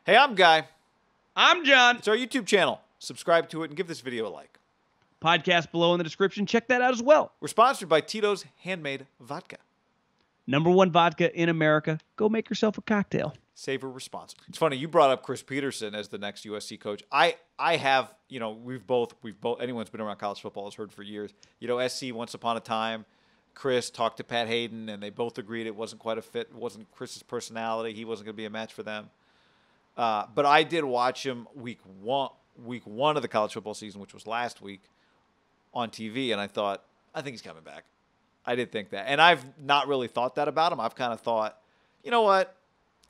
Hey, I'm Guy. I'm John. It's our YouTube channel. Subscribe to it and give this video a like. Podcast below in the description. Check that out as well. We're sponsored by Tito's Handmade Vodka. #1 vodka in America. Go make yourself a cocktail. Savor responsibly. It's funny, you brought up Chris Peterson as the next USC coach. I have, we've both, anyone's been around college football has heard for years. SC once upon a time, Chris talked to Pat Hayden, and they both agreed it wasn't quite a fit. It wasn't Chris's personality. He wasn't going to be a match for them. But I did watch him week one of the college football season, which was last week, on TV, and I thought, I think he's coming back. I did think that. And I've not really thought that about him. I've kind of thought, you know what?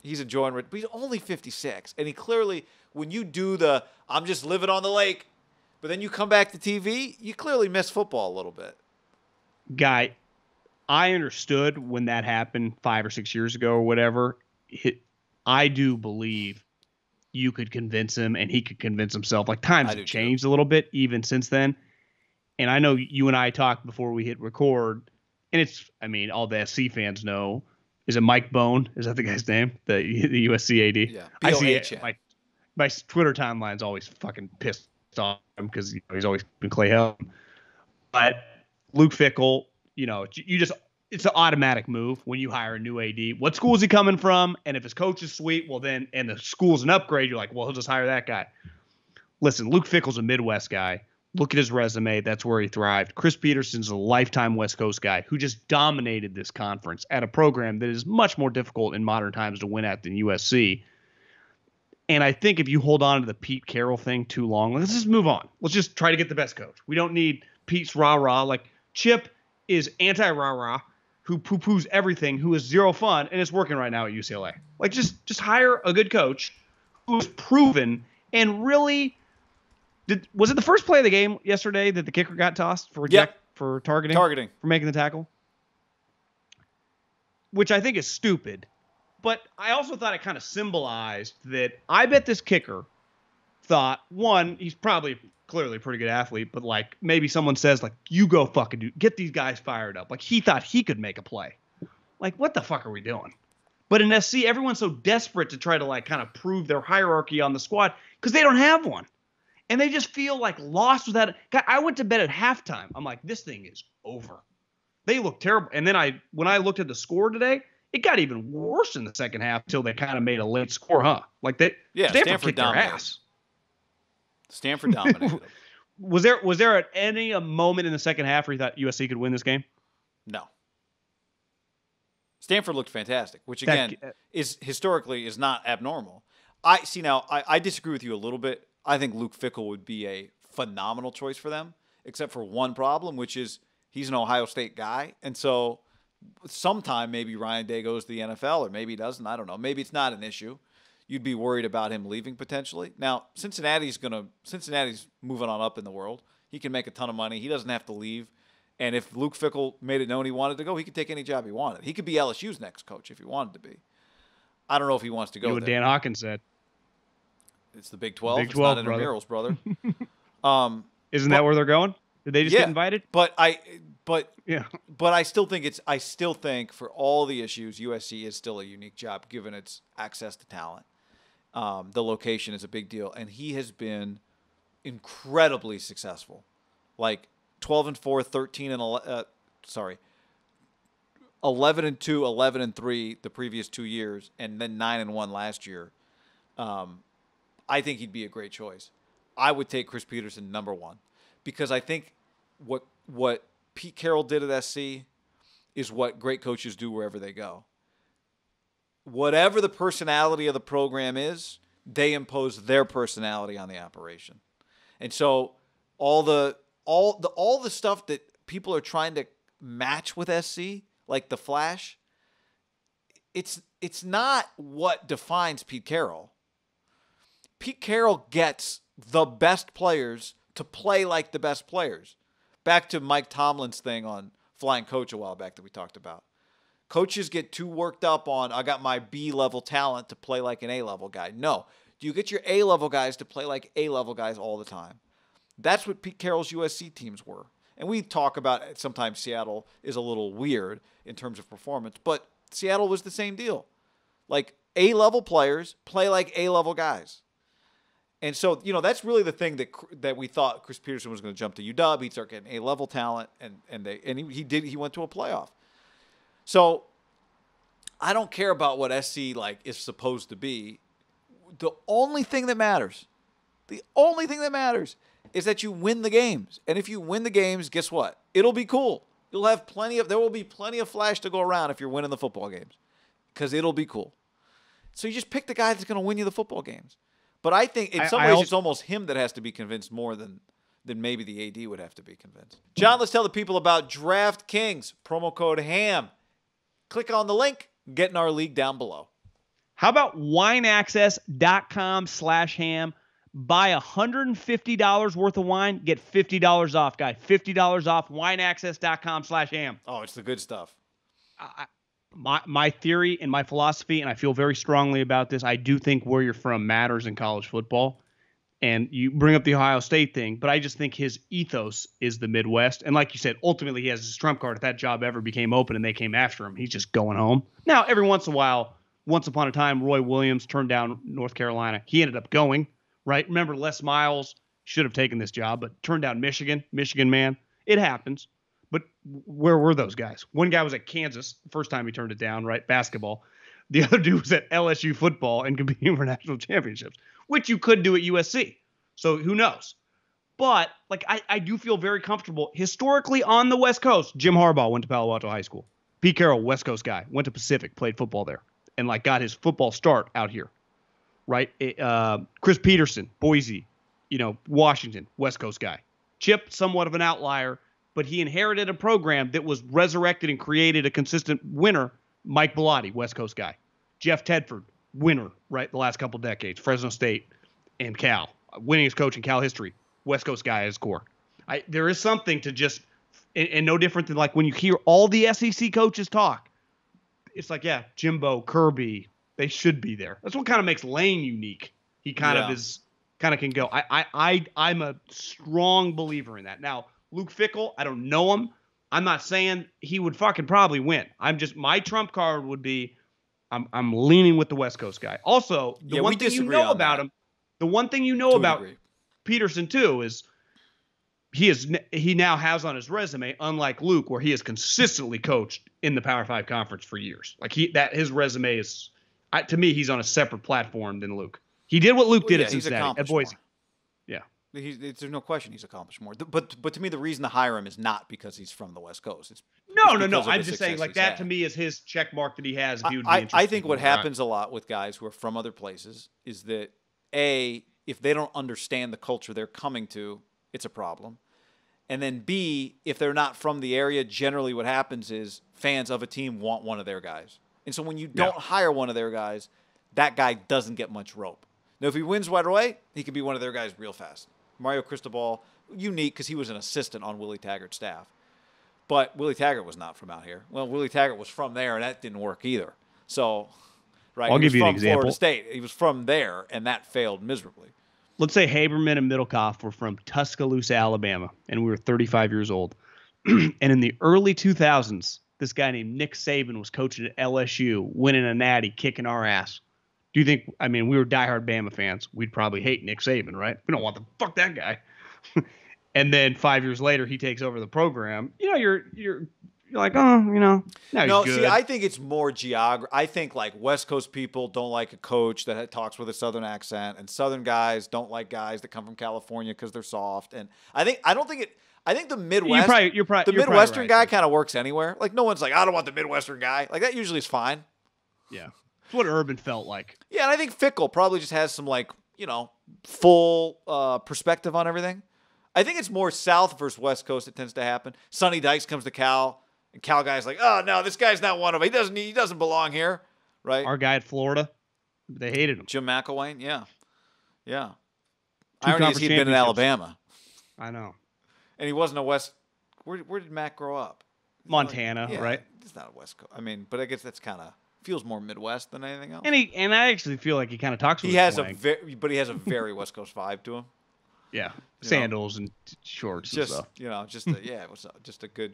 He's enjoying it. But he's only 56. And he clearly, when you do the, I'm just living on the lake, but then you come back to TV, you clearly miss football a little bit. Guy, I understood when that happened 5 or 6 years ago or whatever. I do believe you could convince him and he could convince himself. Like, times have changed a little bit even since then. And I know you and I talked before we hit record, and it's, all the SC fans know. Is it Mike Bone? Is that the guy's name? The USC AD? Yeah. I see it. My Twitter timeline's always fucking pissed off him because he's always been Clay Helton. But Luke Fickell, it's an automatic move when you hire a new AD. What school is he coming from? And if his coach is sweet, well then, and the school's an upgrade, you're like, well, he'll just hire that guy. Listen, Luke Fickell's a Midwest guy. Look at his resume. That's where he thrived. Chris Peterson's a lifetime West Coast guy who just dominated this conference at a program that is much more difficult in modern times to win at than USC. And I think if you hold on to the Pete Carroll thing too long, let's just move on. Let's just try to get the best coach. We don't need Pete's rah-rah. Like, Chip is anti-rah-rah, who poo-poos everything, who is zero fun, and it's working right now at UCLA. Like, just hire a good coach who's proven and really – was it the first play of the game yesterday that the kicker got tossed for for targeting for making the tackle? Which I think is stupid. But I also thought it kind of symbolized that I bet this kicker thought, one, he's probably clearly a pretty good athlete, but like maybe someone says, like, you go fucking get these guys fired up. Like, he thought he could make a play. Like, what the fuck are we doing? But in SC, everyone's so desperate to try to like kind of prove their hierarchy on the squad because they don't have one. And they just feel like lost without it. God, I went to bed at halftime. I'm like, this thing is over. They look terrible. And then when I looked at the score today, it got even worse in the second half until they kind of made a late score, huh? Like Stanford kicked their ass. Stanford dominated them. Was there at any moment in the second half where you thought USC could win this game? No. Stanford looked fantastic, which again is historically not abnormal. I disagree with you a little bit. I think Luke Fickell would be a phenomenal choice for them, except for one problem, which is he's an Ohio State guy. And so sometime maybe Ryan Day goes to the NFL, or maybe he doesn't. I don't know. Maybe it's not an issue. You'd be worried about him leaving potentially. Now, Cincinnati's moving on up in the world. He can make a ton of money. He doesn't have to leave. And if Luke Fickell made it known he wanted to go, he could take any job he wanted. He could be LSU's next coach if he wanted to be. I don't know if he wants to go there. What Dan Hawkins said. It's the Big 12. Big 12, it's not intramurals, brother. Isn't that where they're going? Did they just get invited? But I still think for all the issues, USC is still a unique job given its access to talent. The location is a big deal, and he has been incredibly successful. Like 12-4, 11-2, 11-3 the previous 2 years, and then 9-1 last year. I think he'd be a great choice. I would take Chris Peterson #1 because I think what Pete Carroll did at SC is what great coaches do wherever they go. Whatever the personality of the program is, they impose their personality on the operation. And so all the stuff that people are trying to match with SC, like the Flash, it's not what defines Pete Carroll. Pete Carroll gets the best players to play like the best players. Back to Mike Tomlin's thing on Flying Coach a while back that we talked about. Coaches get too worked up on, I got my B-level talent to play like an A-level guy. No. Do you get your A-level guys to play like A-level guys all the time? That's what Pete Carroll's USC teams were. And we talk about sometimes Seattle is a little weird in terms of performance, but Seattle was the same deal. Like A-level players play like A-level guys. And so, that's really the thing that we thought Chris Peterson was going to jump to UW. He'd start getting A-level talent, and he did. He went to a playoff. So I don't care about what SC is supposed to be. The only thing that matters is that you win the games. And if you win the games, guess what? It'll be cool. There will be plenty of flash to go around if you're winning the football games, because it'll be cool. So you just pick the guy that's going to win you the football games. But I think in some ways it's almost him that has to be convinced more than maybe the AD would have to be convinced. John, let's tell the people about DraftKings. Promo code HAM. Click on the link. Get in our league down below. How about wineaccess.com/ham? Buy $150 worth of wine, get $50 off, guy. $50 off, wineaccess.com/ham. Oh, it's the good stuff. My theory and my philosophy, and I feel very strongly about this, I do think where you're from matters in college football. And you bring up the Ohio State thing, but I just think his ethos is the Midwest. And like you said, ultimately he has his trump card. If that job ever became open and they came after him, he's just going home. Now, every once in a while, once upon a time, Roy Williams turned down North Carolina. He ended up going, right? Remember, Les Miles should have taken this job, but turned down Michigan man. It happens. But where were those guys? One guy was at Kansas the first time he turned it down, right? Basketball. The other dude was at LSU football and competing for national championships, which you could do at USC. So who knows? But I do feel very comfortable. Historically on the West Coast, Jim Harbaugh went to Palo Alto High School. Pete Carroll, West Coast guy, went to Pacific, played football there, and got his football start out here, right? Chris Peterson, Boise, Washington, West Coast guy. Chip, somewhat of an outlier, but he inherited a program that was resurrected and created a consistent winner. Mike Bellotti, West Coast guy. Jeff Tedford, winner, right? The last couple decades, Fresno State and Cal. Winningest coach in Cal history. West Coast guy at his core. There is something to just, and no different than when you hear all the SEC coaches talk. It's yeah, Jimbo, Kirby, they should be there. That's what kind of makes Lane unique. He kind of can go. I'm a strong believer in that. Now, Luke Fickell, I don't know him. I'm not saying he would fucking probably win. My trump card would be I'm leaning with the West Coast guy. Also, the one thing you know about him, the one thing you know about Peterson too is he now has on his resume, unlike Luke, where he has consistently coached in the Power 5 conference for years. His resume is, to me, he's on a separate platform than Luke. He did what Luke did at Cincinnati, at Boise. Yeah. There's no question he's accomplished more. But to me, the reason to hire him is not because he's from the West Coast. It's no. I'm just saying that to me is his check mark that he has. If he would be I think what happens a lot with guys who are from other places is that, A, if they don't understand the culture they're coming to, it's a problem. And then B, if they're not from the area, generally what happens is fans of a team want one of their guys. And so when you don't hire one of their guys, that guy doesn't get much rope. Now, if he wins right away, he could be one of their guys real fast. Mario Cristobal, unique because he was an assistant on Willie Taggart's staff. But Willie Taggart was not from out here. Well, Willie Taggart was from there, and that didn't work either. So, right, I'll give you an example. Florida State. He was from there, and that failed miserably. Let's say Haberman and Middlecoff were from Tuscaloosa, Alabama, and we were 35 years old. And in the early 2000s, this guy named Nick Saban was coaching at LSU, winning a natty, kicking our ass. Do you think, we were diehard Bama fans. We'd probably hate Nick Saban, right? We don't want fuck that guy. And then 5 years later, he takes over the program. You're like, now he's good. See, I think it's more geography. I think West Coast people don't like a coach that talks with a Southern accent, and Southern guys don't like guys that come from California because they're soft. And I think the Midwest, the Midwestern guy kind of works anywhere. No one's I don't want the Midwestern guy. That usually is fine. Yeah. It's what Urban felt like. Yeah, and I think Fickell probably just has some full perspective on everything. I think it's more South versus West Coast that tends to happen. Sonny Dykes comes to Cal, and Cal guy's oh no, this guy's not one of them. He doesn't belong here, right? Our guy at Florida, they hated him. Jim McElwain, yeah. Irony is he'd been in Alabama. I know. And he wasn't a West. Where did Mac grow up? Montana, right? It's not a West Coast. But I guess that's kind of feels more Midwest than anything else. And I actually feel like he kind of talks with he has a very West Coast vibe to him. Yeah, sandals and shorts and stuff. Just a good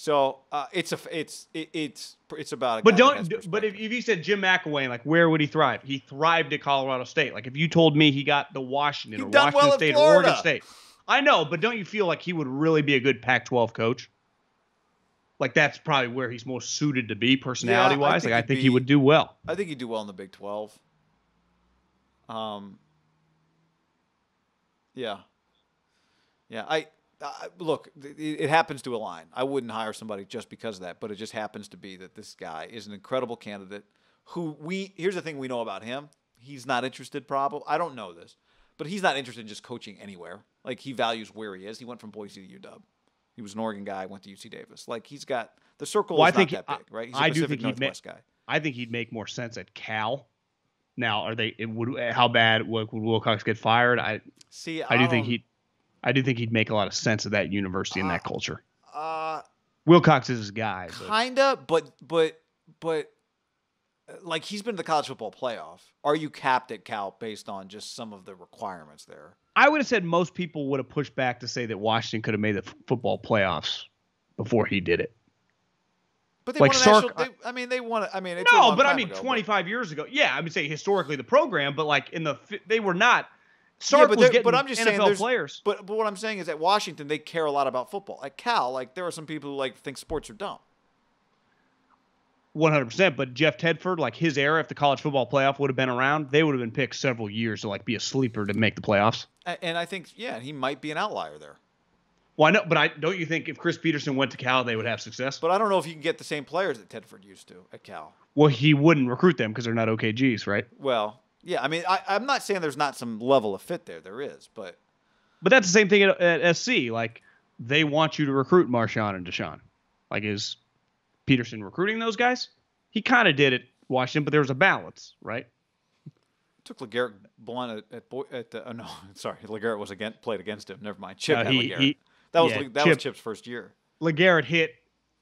So it's about a But guy that has but if perspective. you said Jim McElwain, like where would he thrive? He thrived at Colorado State. Like if you told me he got the Washington He or done Washington well at State or Oregon Florida. State, I know, but don't you feel like he would really be a good Pac-12 coach? Like that's probably where he's most suited to be personality wise. Like I think he would do well. I think he'd do well in the Big 12. Yeah, yeah. Look. It happens to align. I wouldn't hire somebody just because of that, but it just happens to be that this guy is an incredible candidate. Here's the thing we know about him. He's not interested. Probably I don't know this, but he's not interested in just coaching anywhere. Like he values where he is. He went from Boise to UW. He was an Oregon guy. Went to UC Davis. Like he's got the circle Well, is not that big, right? He's a Pacific Northwest guy. I think he'd make more sense at Cal. Now, how bad would Wilcox get fired? I do think he'd make a lot of sense of that university and that culture. Wilcox is his guy. Kinda, but like he's been to the college football playoff. Are you capped at Cal based on just some of the requirements there? I would have said most people would have pushed back to say that Washington could have made the football playoffs before he did it. But they like won a national. They won. It's no, a but time ago, 25 years ago. Yeah, I would say historically the program, but like they were not. Sark was getting but I'm just NFL saying players. But what I'm saying is at Washington they care a lot about football. At Cal, like there are some people who like think sports are dumb. 100%. But Jeff Tedford, like his era, if the college football playoff would have been around, they would have been picked several years to like be a sleeper to make the playoffs. And I think he might be an outlier there. Well, I know, but don't you think if Chris Peterson went to Cal, they would have success? But I don't know if you can get the same players that Tedford used to at Cal. Well, he wouldn't recruit them because they're not OKGs, right? Well, yeah. I'm not saying there's not some level of fit there. There is, but that's the same thing at SC. Like they want you to recruit Marshawn and Deshaun. Like is Peterson recruiting those guys? He kind of did at Washington, but there was a balance, right? Took LeGarrette Blunt no, sorry, LeGarrette played against him. Never mind. Chip had LeGarrette. That was Chip's first year. LeGarrette hit,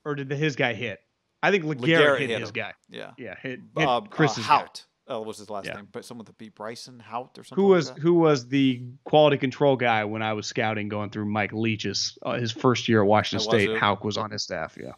or did his guy hit? I think LeGarrette hit his guy. Yeah. Yeah, hit Chris's Hout. guy. Was his last name? But someone with a B. Bryson Hout or something. Who was the quality control guy when I was scouting going through Mike Leach's his first year at Washington State? Hauk was on his staff. Yeah.